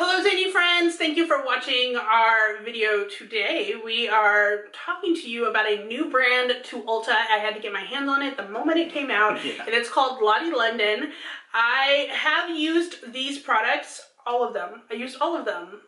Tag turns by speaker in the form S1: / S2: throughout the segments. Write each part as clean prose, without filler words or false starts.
S1: Hello Zainey friends, thank you for watching our video today. We are talking to you about a new brand to Ulta. I had to get my hands on it the moment it came out, and it's called Lottie London. I have used these products, all of them. I used all of them,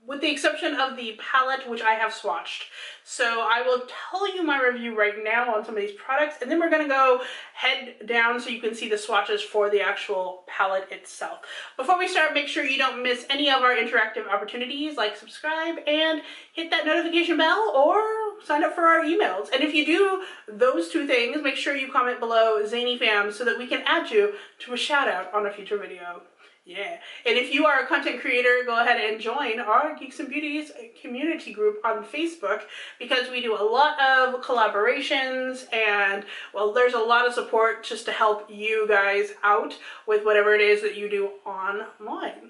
S1: with the exception of the palette, which I have swatched. So I will tell you my review right now on some of these products, and then we're gonna go head down so you can see the swatches for the actual palette itself. Before we start, make sure you don't miss any of our interactive opportunities, like subscribe and hit that notification bell or sign up for our emails. And if you do those two things, make sure you comment below Zainey fam so that we can add you to a shout out on a future video. Yeah, and if you are a content creator, go ahead and join our Geeks and Beauties community group on Facebook, because we do a lot of collaborations and, well, there's a lot of support just to help you guys out with whatever it is that you do online.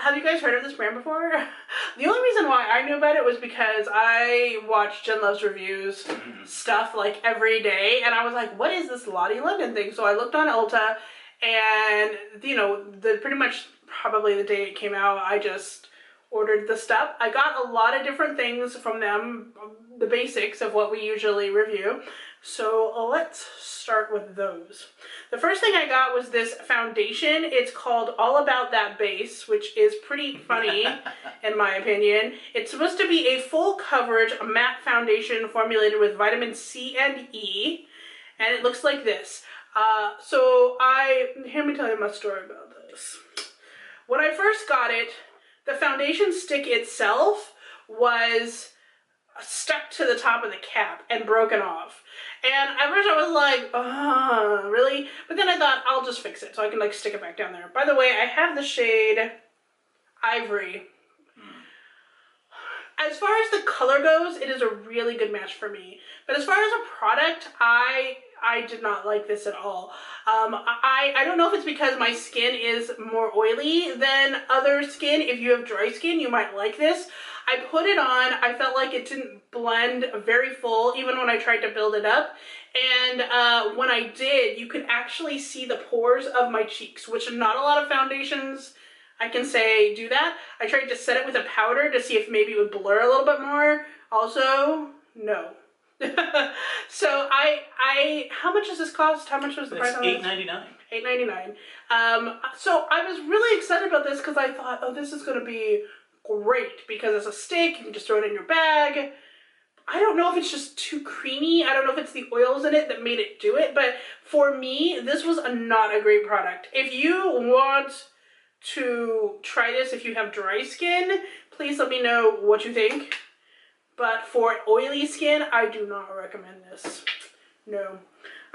S1: Have you guys heard of this brand before? The only reason why I knew about it was because I watch Jen Loves Reviews stuff like every day, and I was like, what is this Lottie London thing? So I looked on Ulta, and you know, pretty much probably the day it came out, I just ordered the stuff. I got a lot of different things from them, the basics of what we usually review. So let's start with those. The first thing I got was this foundation. It's called All About That Base, which is pretty funny in my opinion. It's supposed to be a full coverage matte foundation formulated with vitamin C and E, and it looks like this. Let me tell you my story about this. When I first got it, the foundation stick itself was stuck to the top of the cap and broken off. And at first I was like, oh, really? But then I thought, I'll just fix it so I can like stick it back down there. By the way, I have the shade Ivory. As far as the color goes, it is a really good match for me. But as far as a product, I did not like this at all. I don't know if it's because my skin is more oily than other skin. If you have dry skin, you might like this. I put it on, I felt like it didn't blend very full, even when I tried to build it up. And when I did, you could actually see the pores of my cheeks, which not a lot of foundations, I can say, do that. I tried to set it with a powder to see if maybe it would blur a little bit more. Also, no. So how much does this cost? How much was the price on this?
S2: $8.99.
S1: $8.99. So I was really excited about this because I thought, oh, this is going to be great because it's a stick. You can just throw it in your bag. I don't know if it's just too creamy. I don't know if it's the oils in it that made it do it. But for me, this was not a great product. If you want to try this, if you have dry skin, please let me know what you think. But for oily skin, I do not recommend this. No.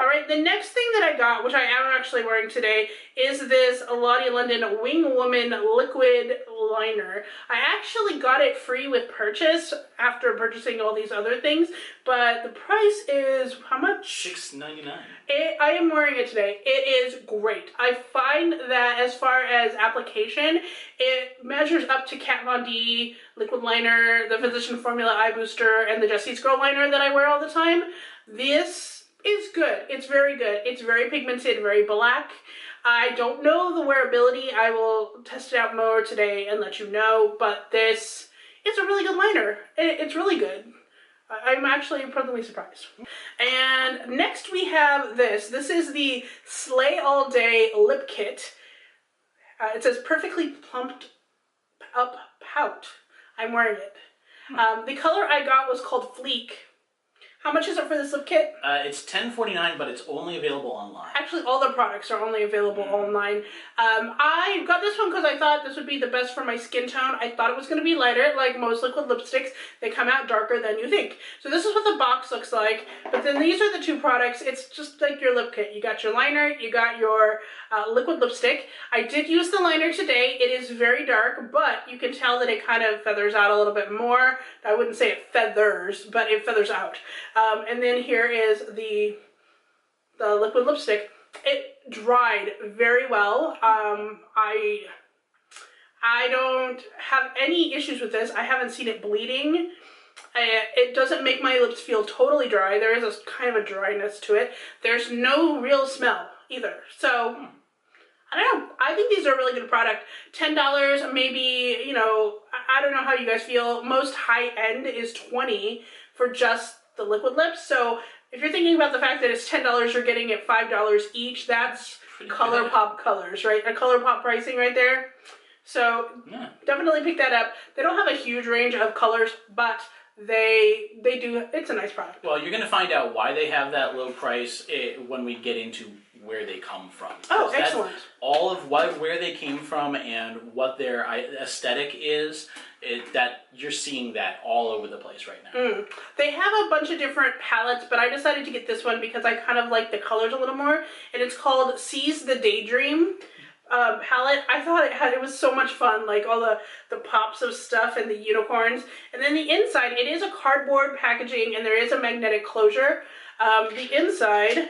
S1: Alright, the next thing that I got, which I am actually wearing today, is this Lottie London Wing Woman Liquid Liner. I actually got it free with purchase after purchasing all these other things, but the price is, how much?
S2: $6.99.
S1: I am wearing it today. It is great. I find that as far as application, it measures up to Kat Von D Liquid Liner, the Physician Formula Eye Booster, and the Jessie's Girl Liner that I wear all the time. This is good. It's very good. It's very pigmented, very black. I don't know the wearability. I will test it out more today and let you know, but this is a really good liner. It's really good. I'm actually pleasantly surprised. And next we have this. This is the Slay All Day Lip Kit. It says Perfectly Plumped Up Pout. I'm wearing it. The color I got was called Fleek. How much is it for this lip kit?
S2: It's $10.49, but it's only available online.
S1: Actually, all the products are only available online. I got this one because I thought this would be the best for my skin tone. I thought it was going to be lighter, like most liquid lipsticks. They come out darker than you think. So this is what the box looks like. But then these are the two products. It's just like your lip kit. You got your liner, you got your liquid lipstick. I did use the liner today. It is very dark, but you can tell that it kind of feathers out a little bit more. I wouldn't say it feathers, but it feathers out. And then here is the liquid lipstick. It dried very well. I don't have any issues with this. I haven't seen it bleeding. It doesn't make my lips feel totally dry. There is a kind of a dryness to it. There's no real smell either. So I don't know. I think these are a really good product. $10, maybe, you know, I don't know how you guys feel. Most high end is $20 for just the liquid lips. So if you're thinking about the fact that it's $10, you're getting it $5 each. That's ColourPop colors, right? A ColourPop pricing right there. So yeah, definitely pick that up. They don't have a huge range of colors, but they do. It's a nice product.
S2: Well, you're going to find out why they have that low price when we get into where they come from.
S1: Oh, excellent.
S2: All of where they came from and what their aesthetic is, that you're seeing that all over the place right now.
S1: They have a bunch of different palettes, but I decided to get this one because I kind of like the colors a little more, and it's called Seize the Daydream palette. I thought it was so much fun, like all the pops of stuff and the unicorns. And then the inside, it is a cardboard packaging and there is a magnetic closure. The inside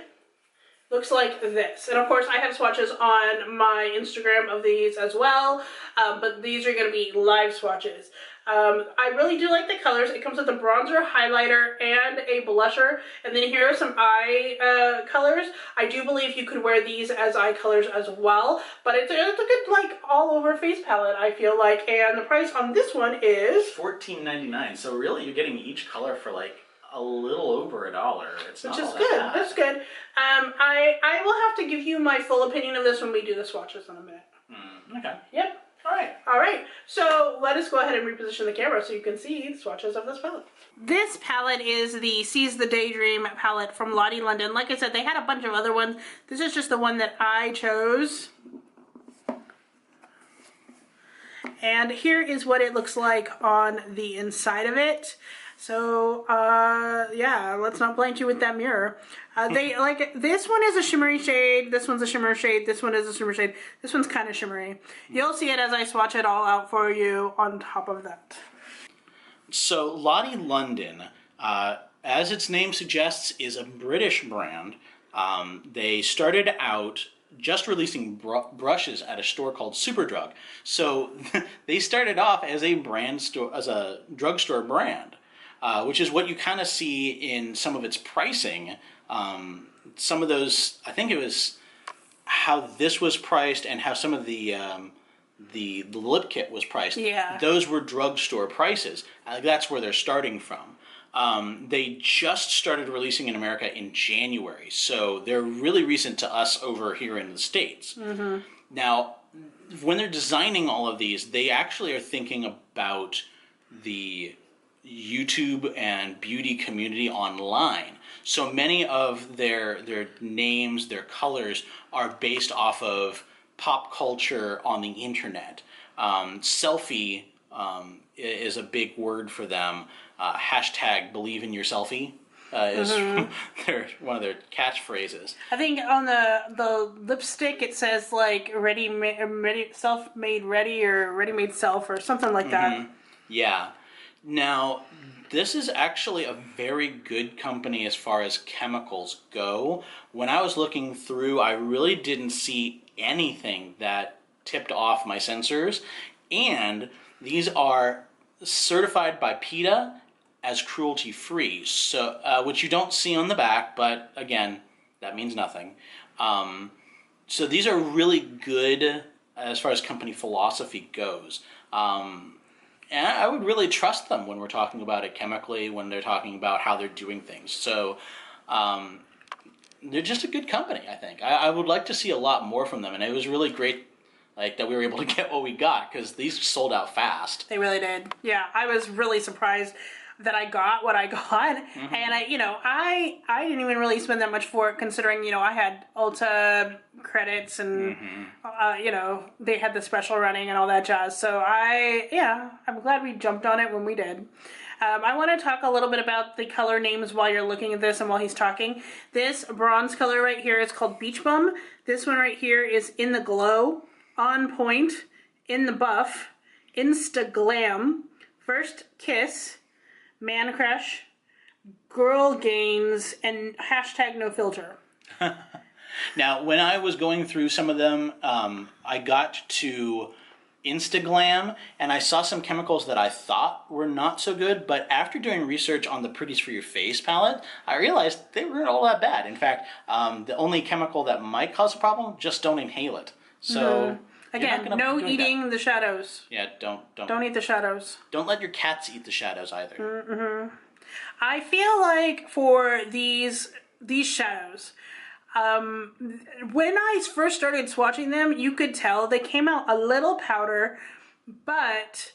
S1: looks like this. And of course I have swatches on my Instagram of these as well, but these are going to be live swatches. I really do like the colors. It comes with a bronzer, highlighter, and a blusher. And then here are some eye colors. I do believe you could wear these as eye colors as well, but it's a good like all over face palette, I feel like. And the price on this one is
S2: $14.99. So really you're getting each color for like a little over $1. It's not
S1: which is
S2: all
S1: good.
S2: that bad.
S1: That's good. I will have to give you my full opinion of this when we do the swatches in a minute.
S2: Okay.
S1: Yep. All right. So let us go ahead and reposition the camera so you can see the swatches of this palette. This palette is the Seize the Daydream palette from Lottie London. Like I said, they had a bunch of other ones. This is just the one that I chose. And here is what it looks like on the inside of it. So, yeah, let's not blind you with that mirror. They like this one is a shimmery shade, this one's a shimmer shade, this one is a shimmer shade, this one's kind of shimmery. You'll see it as I swatch it all out for you on top of that.
S2: So, Lottie London, as its name suggests, is a British brand. They started out just releasing brushes at a store called Superdrug. So, they started off as a drugstore brand. Which is what you kind of see in some of its pricing. Some of those, I think it was how this was priced and how some of the lip kit was priced.
S1: Yeah.
S2: Those were drugstore prices. That's where they're starting from. They just started releasing in America in January, so they're really recent to us over here in the States. Now, when they're designing all of these, they actually are thinking about the YouTube and beauty community online. So many of their names, their colors are based off of pop culture on the internet. Selfie is a big word for them. Hashtag believe in your selfie is one of their catchphrases.
S1: I think on the lipstick it says like ready self-made ready or ready-made self or something like that.
S2: Yeah. Now, this is actually a very good company as far as chemicals go. When I was looking through, I really didn't see anything that tipped off my sensors. And these are certified by PETA as cruelty-free, so which you don't see on the back, but again, that means nothing. So these are really good as far as company philosophy goes. And I would really trust them when we're talking about it chemically, when they're talking about how they're doing things. So they're just a good company, I think. I would like to see a lot more from them. And it was really great like that we were able to get what we got because these sold out fast.
S1: They really did. Yeah, I was really surprised that I got what I got. And I didn't even really spend that much for it considering, I had Ulta credits and, they had the special running and all that jazz. So I'm glad we jumped on it when we did. I want to talk a little bit about the color names while you're looking at this and while he's talking. This bronze color right here is called Beach Bum. This one right here is In the Glow, On Point, In the Buff, Insta Glam, First Kiss, Man Crush, Girl Gains, and hashtag No Filter.
S2: Now, when I was going through some of them, I got to Instaglam, and I saw some chemicals that I thought were not so good, but after doing research on the Pretties for Your Face palette, I realized they weren't all that bad. In fact, the only chemical that might cause a problem, just don't inhale it. So
S1: again, no eating the shadows.
S2: Yeah,
S1: Don't eat the shadows.
S2: Don't let your cats eat the shadows either.
S1: I feel like for these shadows, when I first started swatching them, you could tell they came out a little powder, but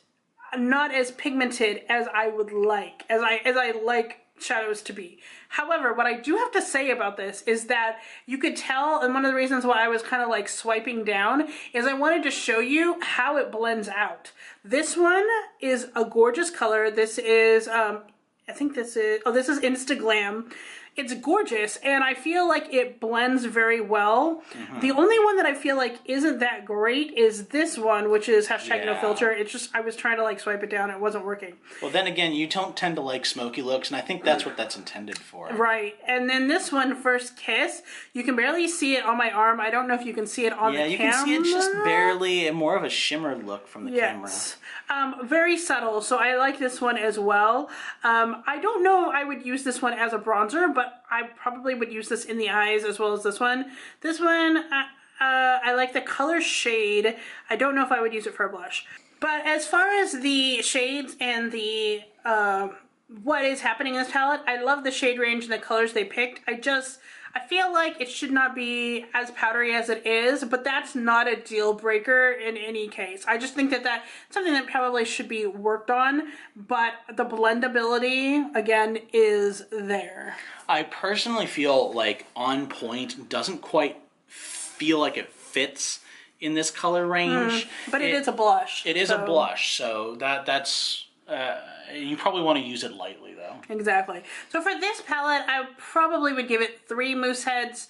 S1: not as pigmented as I would like, as I like shadows to be. However, what I do have to say about this is that you could tell, and one of the reasons why I was kind of like swiping down is I wanted to show you how it blends out. This one is a gorgeous color. This is, I think this is Instaglam. It's gorgeous, and I feel like it blends very well. The only one that I feel like isn't that great is this one, which is #NoFilter. It's just, I was trying to like swipe it down, it wasn't working.
S2: Well, then again, you don't tend to like smoky looks, and I think that's what that's intended for.
S1: Right, and then this one, First Kiss, you can barely see it on my arm. I don't know if you can see it on the camera.
S2: Yeah, you can see it just barely, more of a shimmer look from the camera.
S1: Very subtle, so I like this one as well. I don't know I would use this one as a bronzer, but I probably would use this in the eyes as well as this one. This one, I like the color shade. I don't know if I would use it for a blush. But as far as the shades and the what is happening in this palette, I love the shade range and the colors they picked. I feel like it should not be as powdery as it is, but that's not a deal breaker in any case. I just think that that's something that probably should be worked on, but the blendability, again, is there.
S2: I personally feel like On Point doesn't quite feel like it fits in this color range.
S1: But it is a blush.
S2: It is a blush, so that's... you probably want to use it lightly, though.
S1: Exactly. So for this palette, I probably would give it 3 moose heads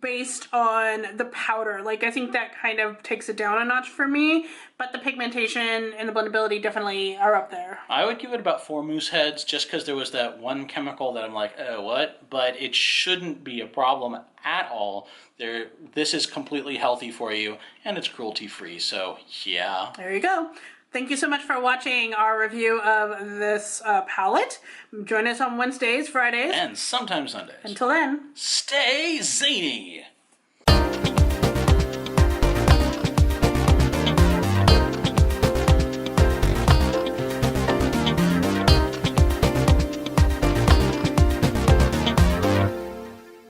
S1: based on the powder. Like, I think that kind of takes it down a notch for me, but the pigmentation and the blendability definitely are up there.
S2: I would give it about 4 moose heads, just because there was that one chemical that I'm like, oh, what? But it shouldn't be a problem at all. This is completely healthy for you, and it's cruelty-free, so yeah.
S1: There you go. Thank you so much for watching our review of this palette. Join us on Wednesdays, Fridays.
S2: And sometimes Sundays.
S1: Until then.
S2: Stay zany!